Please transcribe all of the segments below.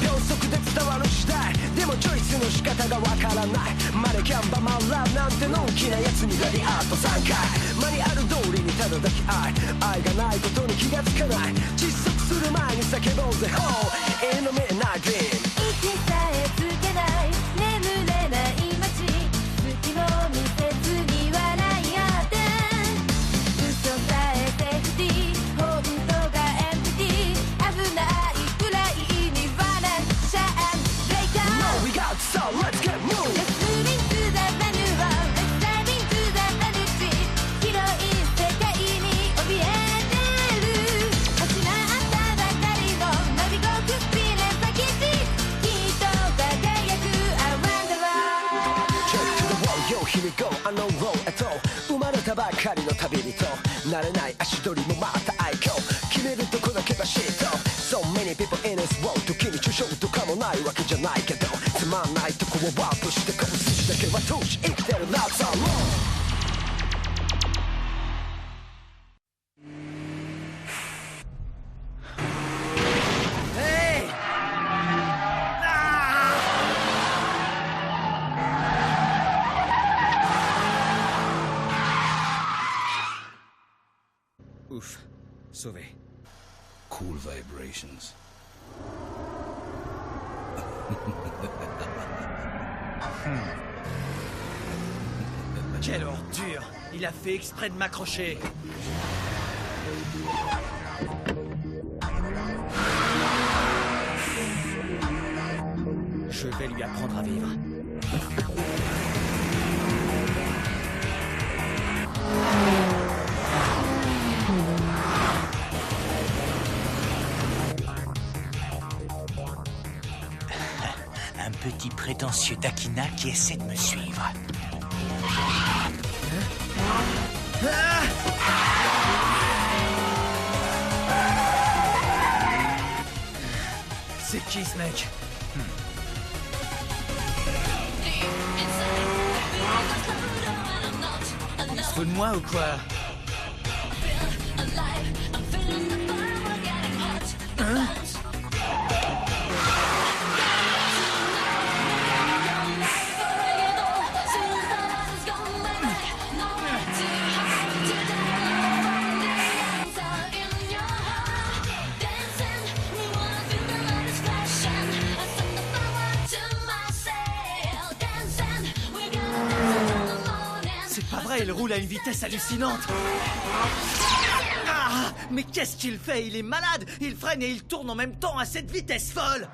秒速で伝わる時代でもチョイスの仕方がわからないマネキャンバマンラブなんてのんきなやつにラリアート3回マニュアル通りにただ抱き愛がないことに気がつかない窒息する前に叫ぼうぜ Oh の目ないドリーム息さえつけない眠れない街隙も見せずに笑い合って嘘さえセーフティー本当がエンプティー危ないくらいにバランスシャンブレイカー No we got the soul let's get moving Let's move into the manual Let's dive into the energy 広い世界に怯えてる始まったばかりのナビゴクスピレン先地きっと輝く Around the world Check to the wall yo here we go あのローへと生まれたばかりの旅人慣れない足取りもまた愛嬌決めるとこだけがシート So many people in this world 時に抽象とかもないわけじゃないけどつまんないとこをワープしてこう筋だけは通し生きてる That's all Ouf, sauvé. Cool vibrations. Quelle ordure! Il a fait exprès de m'accrocher. Je vais lui apprendre à vivre. Un petit prétentieux taquina qui essaie de me suivre. C'est qui ce mec? Il se fout de moi ou quoi? Hein? C'est pas vrai, il roule à une vitesse hallucinante. Ah, mais qu'est-ce qu'il fait? Il est malade. Il freine et il tourne en même temps à cette vitesse folle.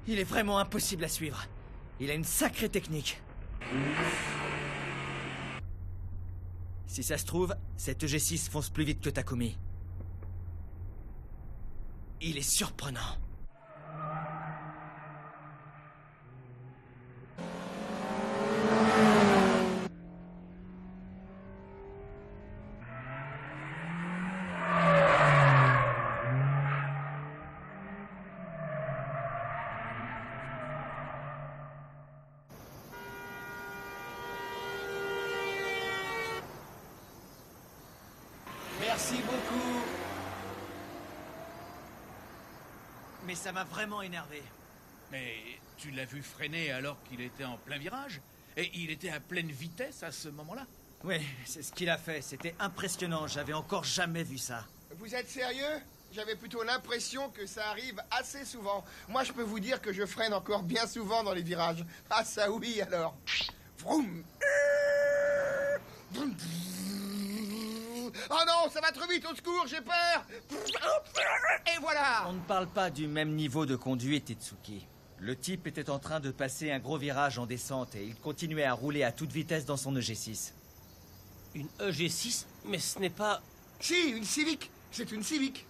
Il est vraiment impossible à suivre. Il a une sacrée technique. Si ça se trouve, cet EG6 fonce plus vite que Takumi. Il est surprenant. Merci beaucoup. Mais ça m'a vraiment énervé. Mais tu l'as vu freiner alors qu'il était en plein virage? Et il était à pleine vitesse à ce moment-là? Oui, c'est ce qu'il a fait. C'était impressionnant. J'avais encore jamais vu ça. Vous êtes sérieux? J'avais plutôt l'impression que ça arrive assez souvent. Moi, je peux vous dire que je freine encore bien souvent dans les virages. Ah ça oui, alors. Vroom. Oh non, ça va trop vite, au secours, j'ai peur. Et voilà. On ne parle pas du même niveau de conduite, Itsuki. Le type était en train de passer un gros virage en descente et il continuait à rouler à toute vitesse dans son EG6. Une EG6? Mais ce n'est pas... Si, une Civic. C'est une Civic.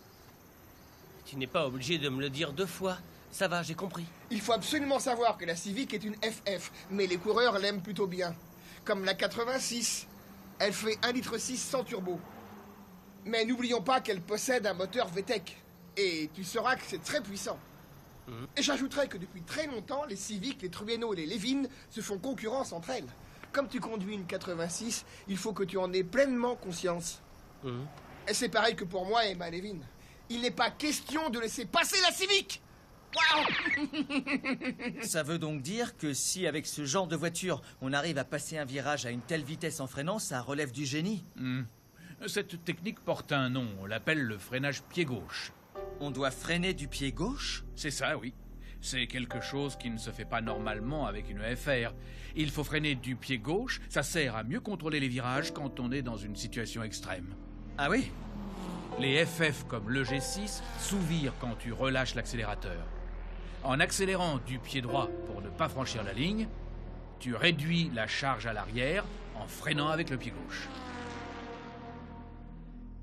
Tu n'es pas obligé de me le dire 2 fois. Ça va, j'ai compris. Il faut absolument savoir que la Civic est une FF, mais les coureurs l'aiment plutôt bien. comme la 86. Elle fait 1,6 litre sans turbo. Mais n'oublions pas qu'elle possède un moteur VTEC. Et tu sauras que c'est très puissant. Et j'ajouterais que depuis très longtemps, les Civic, les Trueno et les Levin se font concurrence entre elles. Comme tu conduis une 86, il faut que tu en aies pleinement conscience. Et c'est pareil que pour moi et ma Levin. Il n'est pas question de laisser passer la Civic. Waouh. Ça veut donc dire que si avec ce genre de voiture, on arrive à passer un virage à une telle vitesse en freinant, ça relève du génie. Cette technique porte un nom, on l'appelle le freinage pied gauche. On doit freiner du pied gauche? C'est ça, oui. C'est quelque chose qui ne se fait pas normalement avec une FR. Il faut freiner du pied gauche, ça sert à mieux contrôler les virages quand on est dans une situation extrême. Ah oui? Les FF comme le G6 sous-virent quand tu relâches l'accélérateur. En accélérant du pied droit pour ne pas franchir la ligne, tu réduis la charge à l'arrière en freinant avec le pied gauche.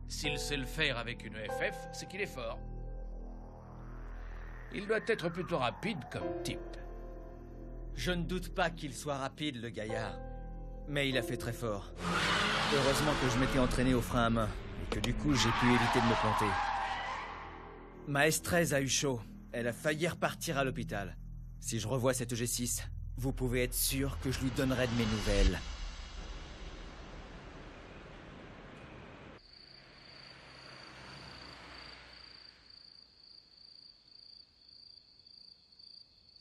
S'il sait le faire avec une FF, c'est qu'il est fort. Il doit être plutôt rapide comme type. Je ne doute pas qu'il soit rapide, le gaillard. Mais il a fait très fort. Heureusement que je m'étais entraîné au frein à main, et que du coup j'ai pu éviter de me planter. Ma S13 a eu chaud. Elle a failli repartir à l'hôpital. Si je revois cette G6, vous pouvez être sûr que je lui donnerai de mes nouvelles.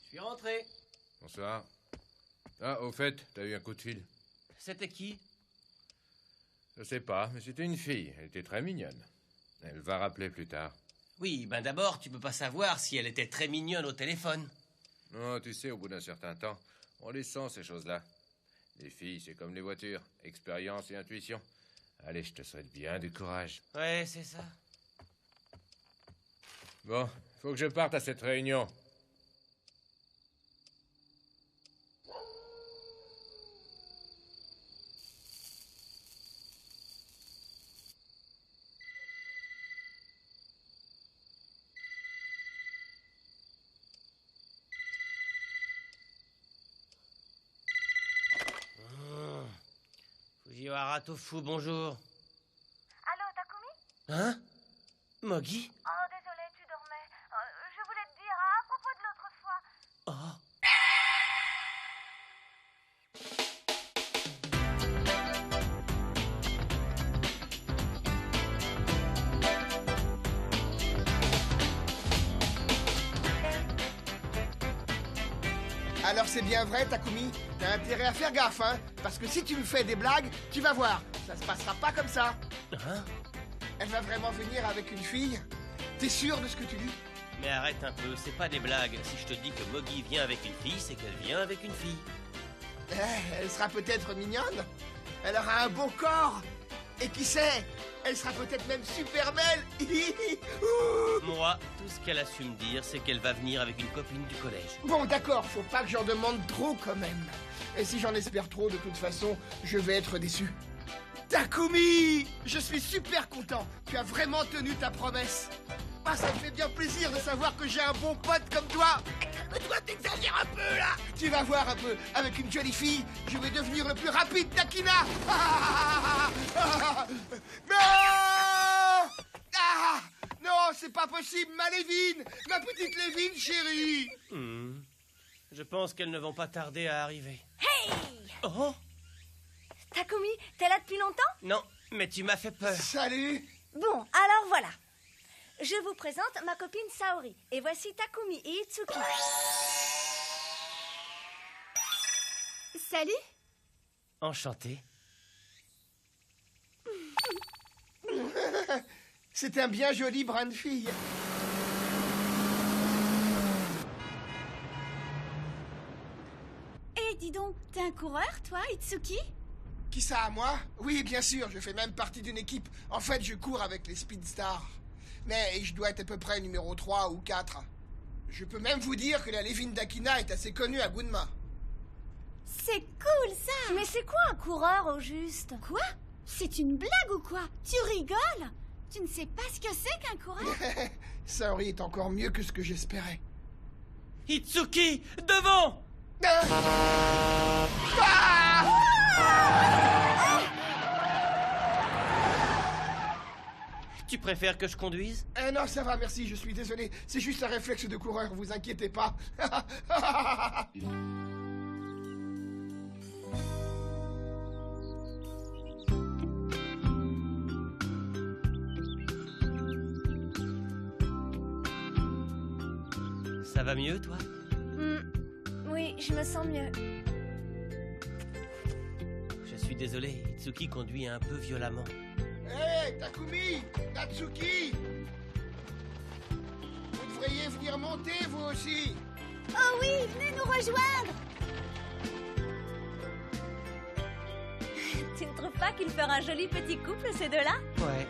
Je suis rentré. Bonsoir. Ah, au fait, t'as eu un coup de fil? C'était qui? Je sais pas, mais c'était une fille. Elle était très mignonne. Elle va rappeler plus tard. Oui, ben d'abord, tu peux pas savoir si elle était très mignonne au téléphone. Non, tu sais, au bout d'un certain temps, on les sent, ces choses-là. Les filles, c'est comme les voitures. Expérience et intuition. Allez, je te souhaite bien du courage. Ouais, c'est ça. Bon, faut que je parte à cette réunion. Fujiwara Tofu, bonjour. Allô, Takumi? Hein? Moggy? Oh, désolé, tu dormais. Je voulais te dire à propos de l'autre fois. Oh. Alors c'est bien vrai, Takumi. T'as intérêt à faire gaffe, hein. Parce que si tu me fais des blagues, tu vas voir. Ça se passera pas comme ça. Hein? Elle va vraiment venir avec une fille? T'es sûr de ce que tu dis? Mais arrête un peu, c'est pas des blagues. Si je te dis que Moggy vient avec une fille, c'est qu'elle vient avec une fille. Elle sera peut-être mignonne. Elle aura un beau corps. Et qui sait, elle sera peut-être même super belle. Moi, tout ce qu'elle a su me dire, c'est qu'elle va venir avec une copine du collège. Bon, d'accord, faut pas que j'en demande trop quand même. Et si j'en espère trop, de toute façon, je vais être déçu. Takumi! Je suis super content. Tu as vraiment tenu ta promesse. Ah, ça me fait bien plaisir de savoir que j'ai un bon pote comme toi. Mais toi, t'exagères un peu, là. Tu vas voir un peu. Avec une jolie fille, je vais devenir le plus rapide d'Akina. Non! Ah! Non, c'est pas possible, ma Lévine. Ma petite Lévine, chérie. Je pense qu'elles ne vont pas tarder à arriver. Hey! Oh! Takumi, t'es là depuis longtemps? Non, mais tu m'as fait peur. Salut. Bon, alors voilà. Je vous présente ma copine Saori. Et voici Takumi et Itsuki. Salut. Enchanté. C'est un bien joli brin de fille. Eh, dis donc, t'es un coureur, toi, Itsuki? Qui ça, moi? Oui, bien sûr, je fais même partie d'une équipe. En fait, je cours avec les Speedstars. Mais je dois être à peu près numéro 3 ou 4. Je peux même vous dire que la Levin d'Akina est assez connue à Gunma. C'est cool, ça. Mais c'est quoi un coureur, au juste? Quoi? C'est une blague ou quoi? Tu rigoles? Tu ne sais pas ce que c'est qu'un coureur? Saori est encore mieux que ce que j'espérais. Itsuki, devant! Ah! préfères que je conduise? Non, ça va, merci, je suis désolé. C'est juste un réflexe de coureur, vous inquiétez pas. Ça va mieux, toi? Oui, je me sens mieux. Je suis désolé, Itsuki conduit un peu violemment. Hé, Takumi, Natsuki, vous devriez venir monter, vous aussi. Oh oui, venez nous rejoindre. Tu ne trouves pas qu'ils feront un joli petit couple, ces deux-là? Ouais.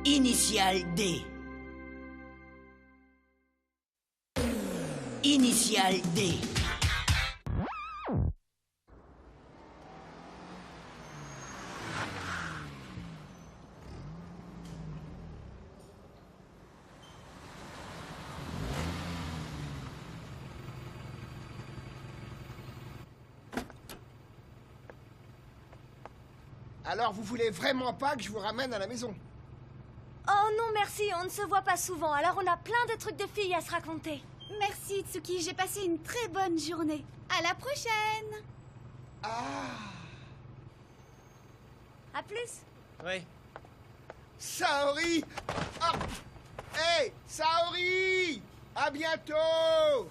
Initial D. Initial D. Alors, vous voulez vraiment pas que je vous ramène à la maison? Oh non, merci, on ne se voit pas souvent, alors on a plein de trucs de filles à se raconter. Merci Tsuki, j'ai passé une très bonne journée. À la prochaine. À plus. Ouais. Saori! Ah. Hey, Saori! À bientôt!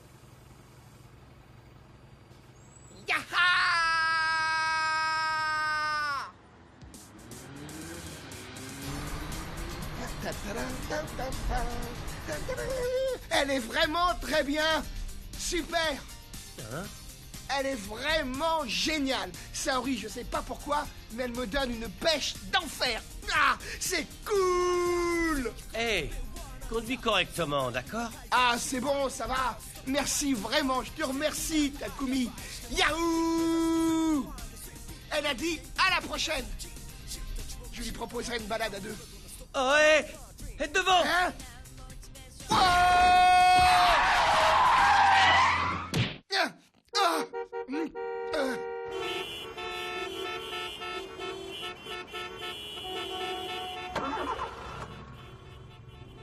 Yaha! Elle est vraiment très bien! Super! Hein? Elle est vraiment géniale! Saori, je sais pas pourquoi, mais elle me donne une pêche d'enfer! Ah! C'est cool! Hey, conduis correctement, d'accord? Ah, c'est bon, ça va! Merci vraiment, je te remercie, Takumi! Yahoo! Elle a dit à la prochaine! Je lui proposerai une balade à deux. Oh, hey! Et devant! Hein? Oh!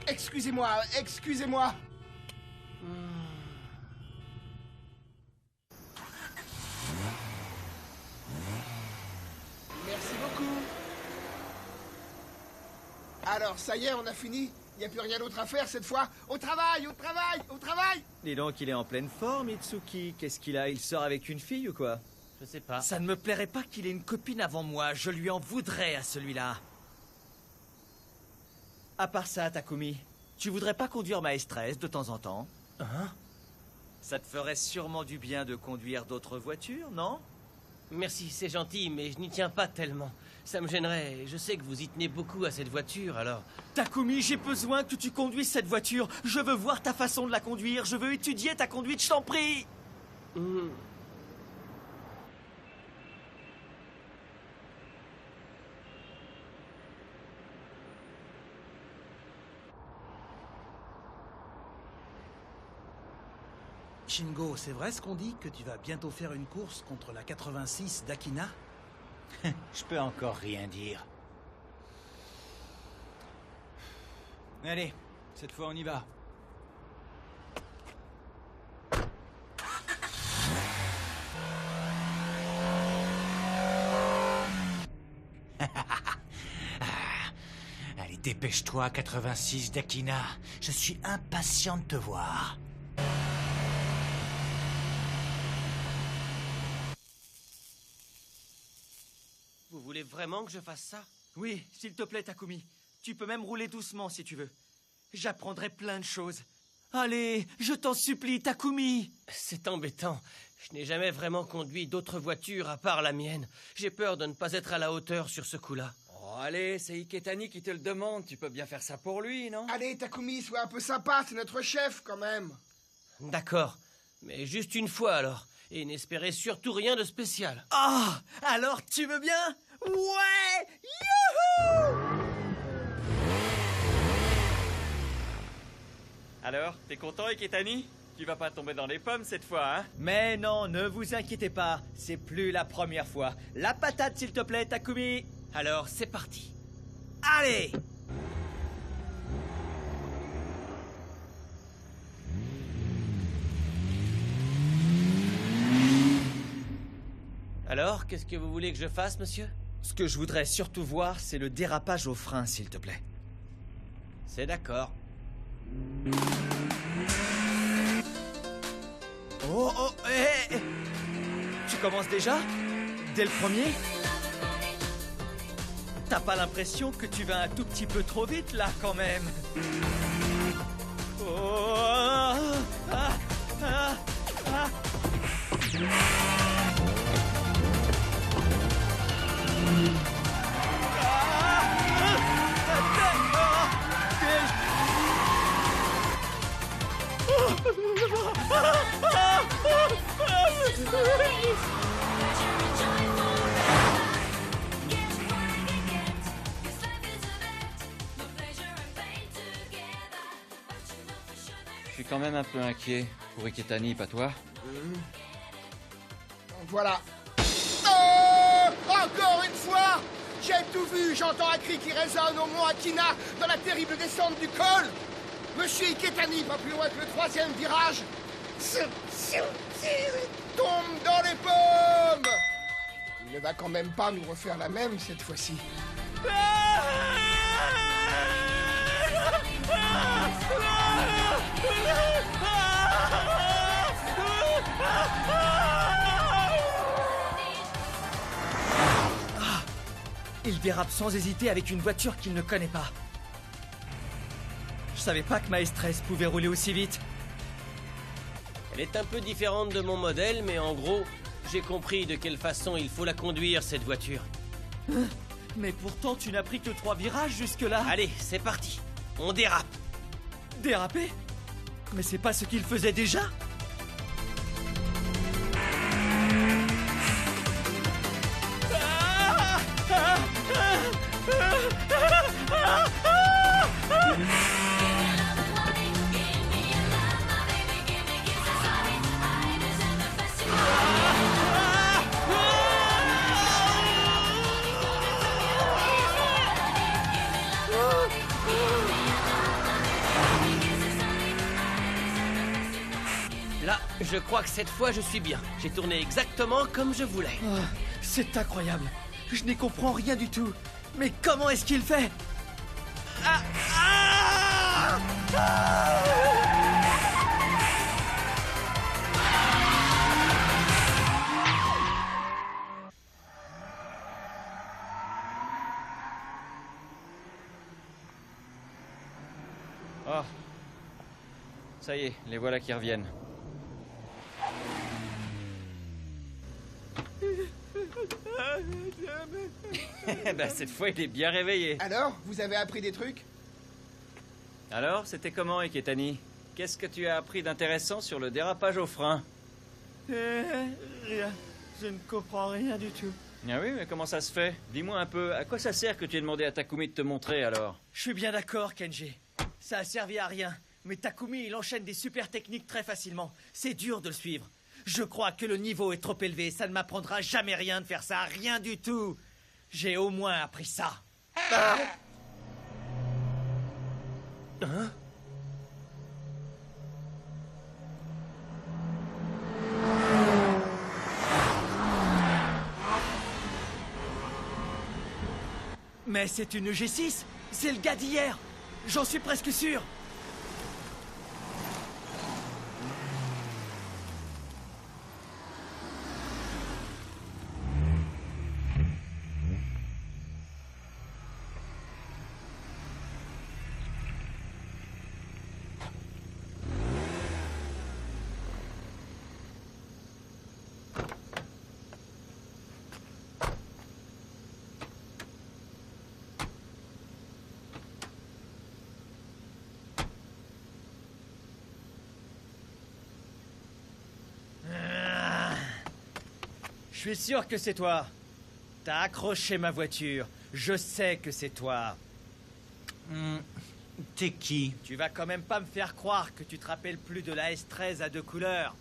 Excusez-moi, excusez-moi. Merci beaucoup. Alors, ça y est, on a fini. Il n'y a plus rien d'autre à faire cette fois. Au travail, au travail, au travail. Dis donc, il est en pleine forme, Itsuki. Qu'est-ce qu'il a? Il sort avec une fille ou quoi? Je sais pas. Ça ne me plairait pas qu'il ait une copine avant moi. Je lui en voudrais à celui-là. À part ça, Takumi, tu voudrais pas conduire Maestresse de temps en temps? Hein? Ça te ferait sûrement du bien de conduire d'autres voitures, non? Merci, c'est gentil, mais je n'y tiens pas tellement. Ça me gênerait. Je sais que vous y tenez beaucoup à cette voiture, alors... Takumi, j'ai besoin que tu conduises cette voiture. Je veux voir ta façon de la conduire. Je veux étudier ta conduite, je t'en prie. Shingo, c'est vrai ce qu'on dit que tu vas bientôt faire une course contre la 86 d'Akina? Je peux encore rien dire. Allez, cette fois on y va. Allez, dépêche-toi, 86 d'Akina. Je suis impatient de te voir. Vous voulez vraiment que je fasse ça? Oui, s'il te plaît, Takumi. Tu peux même rouler doucement si tu veux. J'apprendrai plein de choses. Allez, je t'en supplie, Takumi. C'est embêtant. Je n'ai jamais vraiment conduit d'autres voitures à part la mienne. J'ai peur de ne pas être à la hauteur sur ce coup-là. Oh, allez, c'est Iketani qui te le demande. Tu peux bien faire ça pour lui, non? Allez, Takumi, sois un peu sympa, c'est notre chef quand même. D'accord. Mais juste une fois alors. Et n'espérez surtout rien de spécial. Ah, alors tu veux bien? Ouais! Youhou! Alors, t'es content, Iketani? Tu vas pas tomber dans les pommes cette fois, hein? Mais non, ne vous inquiétez pas. C'est plus la première fois. La patate, s'il te plaît, Takumi. Alors, c'est parti. Allez! Alors, qu'est-ce que vous voulez que je fasse, monsieur? Ce que je voudrais surtout voir, c'est le dérapage au frein, s'il te plaît. C'est d'accord. Oh, oh, hé! Tu commences déjà? Dès le premier? T'as pas l'impression que tu vas un tout petit peu trop vite, là, quand même? Oh, ah, ah, ah. Je suis quand même un peu inquiet pour Iketani, pas toi? Voilà. Oh, encore une fois! J'ai tout vu, j'entends un cri qui résonne au mont Akina dans la terrible descente du col. Monsieur Iketani, pas plus loin que le 3e virage, tombe dans les pommes. Il ne va quand même pas nous refaire la même cette fois-ci. Il dérape sans hésiter avec une voiture qu'il ne connaît pas. Je savais pas que Maestresse pouvait rouler aussi vite. Elle est un peu différente de mon modèle, mais en gros, j'ai compris de quelle façon il faut la conduire, cette voiture. Mais pourtant, tu n'as pris que 3 virages jusque-là. Allez, c'est parti. On dérape. Déraper? Mais c'est pas ce qu'il faisait déjà? Là, je crois que cette fois, je suis bien. J'ai tourné exactement comme je voulais. Oh, c'est incroyable. Je n'y comprends rien du tout. Mais comment est-ce qu'il fait? Ah, ah, ah. Oh. Ça y est, les voilà qui reviennent. Bah, cette fois, il est bien réveillé. Alors, vous avez appris des trucs? Alors, c'était comment, Iketani? Qu'est-ce que tu as appris d'intéressant sur le dérapage au frein? Rien. Je ne comprends rien du tout. Ah oui, mais comment ça se fait? Dis-moi un peu, à quoi ça sert que tu aies demandé à Takumi de te montrer, alors? Je suis bien d'accord, Kenji. Ça a servi à rien. Mais Takumi, il enchaîne des super techniques très facilement. C'est dur de le suivre. Je crois que le niveau est trop élevé. Ça ne m'apprendra jamais rien de faire ça. Rien du tout. J'ai au moins appris ça. Hein? Mais c'est une G6. C'est le gars d'hier. J'en suis presque sûr. Je suis sûr que c'est toi. T'as accroché ma voiture. Je sais que c'est toi. T'es qui? Tu vas quand même pas me faire croire que tu te rappelles plus de la S13 à 2 couleurs.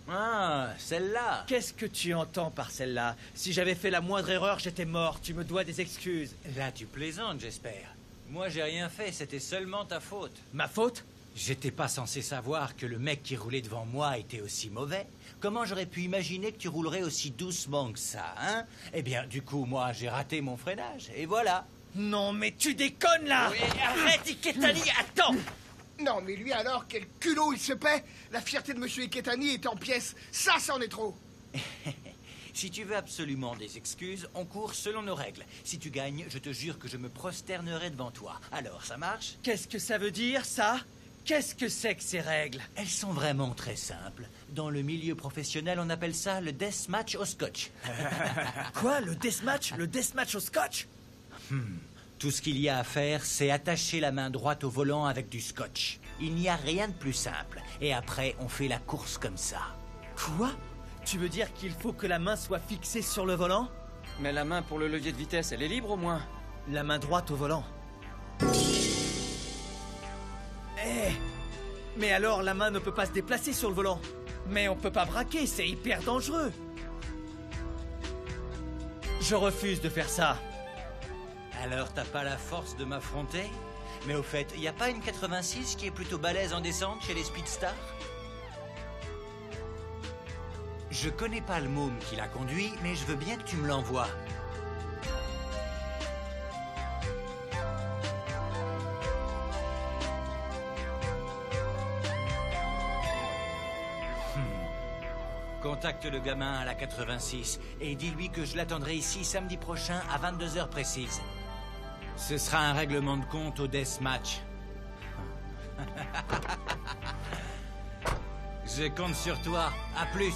Ah, celle-là. Qu'est-ce que tu entends par celle-là? Si j'avais fait la moindre erreur, j'étais mort. Tu me dois des excuses. Là, tu plaisantes, j'espère. Moi, j'ai rien fait, c'était seulement ta faute. Ma faute? J'étais pas censé savoir que le mec qui roulait devant moi était aussi mauvais. Comment j'aurais pu imaginer que tu roulerais aussi doucement que ça, hein? Eh bien, du coup, moi, j'ai raté mon freinage, et voilà. Non, mais tu déconnes, là! Oui, arrête, Iketani, attends! Non, mais lui alors, quel culot il se paie. La fierté de Monsieur Iketani est en pièces. Ça en est trop. Si tu veux absolument des excuses, on court selon nos règles. Si tu gagnes, je te jure que je me prosternerai devant toi. Alors, ça marche? Qu'est-ce que ça veut dire, ça? Qu'est-ce que c'est que ces règles? Elles sont vraiment très simples. Dans le milieu professionnel, on appelle ça le deathmatch au scotch. Quoi, le deathmatch? Le deathmatch au scotch? Tout ce qu'il y a à faire, c'est attacher la main droite au volant avec du scotch. Il n'y a rien de plus simple. Et après, on fait la course comme ça. Quoi? Tu veux dire qu'il faut que la main soit fixée sur le volant? Mais la main pour le levier de vitesse, elle est libre au moins. La main droite au volant. Eh! Mais alors la main ne peut pas se déplacer sur le volant. Mais on peut pas braquer, c'est hyper dangereux. Je refuse de faire ça. Alors t'as pas la force de m'affronter? Mais au fait, y a pas une 86 qui est plutôt balèze en descente chez les Speedstars? Je connais pas le môme qui l'a conduit, mais je veux bien que tu me l'envoies. Contacte le gamin à la 86 et dis-lui que je l'attendrai ici samedi prochain à 22h précises. Ce sera un règlement de compte au deathmatch. Je compte sur toi. À plus.